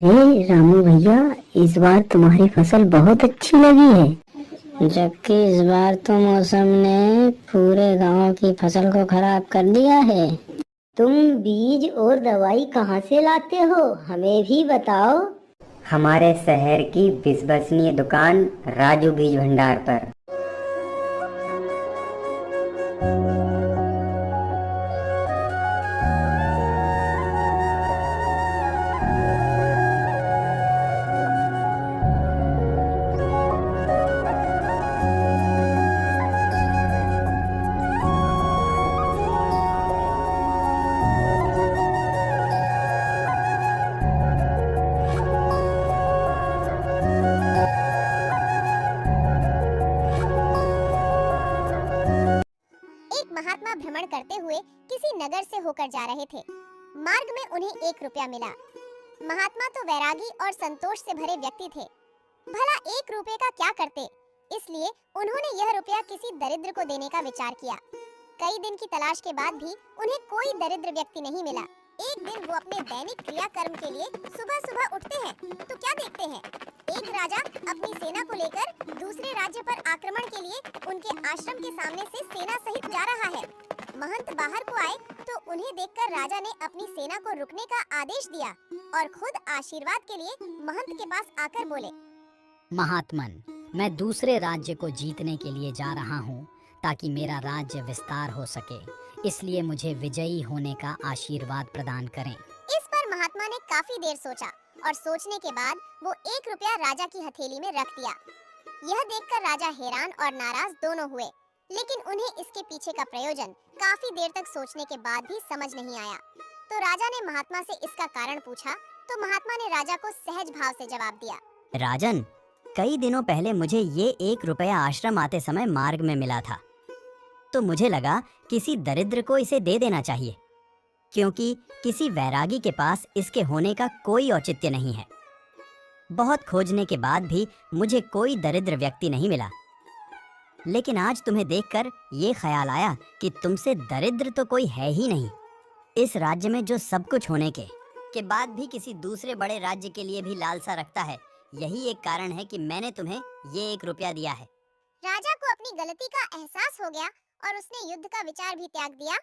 रामू भैया, इस बार तुम्हारी फसल बहुत अच्छी लगी है। जबकि इस बार तो मौसम ने पूरे गांव की फसल को खराब कर दिया है। तुम बीज और दवाई कहाँ से लाते हो, हमें भी बताओ। हमारे शहर की विश्वसनीय दुकान राजू बीज भंडार पर। एक महात्मा भ्रमण करते हुए किसी नगर से होकर जा रहे थे। मार्ग में उन्हें 1 रुपया मिला। महात्मा तो वैरागी और संतोष से भरे व्यक्ति थे। भला 1 रुपये का क्या करते, इसलिए उन्होंने यह रुपया किसी दरिद्र को देने का विचार किया। कई दिन की तलाश के बाद भी उन्हें कोई दरिद्र व्यक्ति नहीं मिला। एक दिन वो अपने दैनिक क्रियाकर्म के लिए सुबह सुबह उठते हैं तो क्या देखते हैं, एक राजा अपनी सेना को लेकर दूसरे राज्य पर आक्रमण के लिए उनके आश्रम के सामने से सेना सहित जा रहा है। महंत बाहर को आए तो उन्हें देखकर राजा ने अपनी सेना को रुकने का आदेश दिया और खुद आशीर्वाद के लिए महंत के पास आकर बोले, महात्मन, मैं दूसरे राज्य को जीतने के लिए जा रहा हूँ ताकि मेरा राज्य विस्तार हो सके, इसलिए मुझे विजयी होने का आशीर्वाद प्रदान करें। इस पर महात्मा ने काफी देर सोचा और सोचने के बाद वो 1 रुपया राजा की हथेली में रख दिया। यह देखकर राजा हैरान और नाराज दोनों हुए, लेकिन उन्हें इसके पीछे का प्रयोजन काफी देर तक सोचने के बाद भी समझ नहीं आया। तो राजा ने महात्मा से इसका कारण पूछा तो महात्मा ने राजा को सहज भाव से जवाब दिया, राजन, कई दिनों पहले मुझे ये 1 रुपया आश्रम आते समय मार्ग में मिला था, तो मुझे लगा किसी दरिद्र को इसे दे देना चाहिए, क्योंकि किसी वैरागी के पास इसके होने का कोई औचित्य नहीं है। बहुत खोजने के बाद भी मुझे कोई दरिद्र व्यक्ति नहीं मिला, लेकिन आज तुम्हें देखकर ये ख्याल आया कि तुमसे दरिद्र तो कोई है ही नहीं। इस राज्य में जो सब कुछ होने के बाद भी किसी दूसरे बड़े राज्य के लिए भी लालसा रखता है, यही एक कारण है कि मैंने तुम्हें ये 1 रुपया दिया है। राजा को अपनी गलती का एहसास हो गया और उसने युद्ध का विचार भी त्याग दिया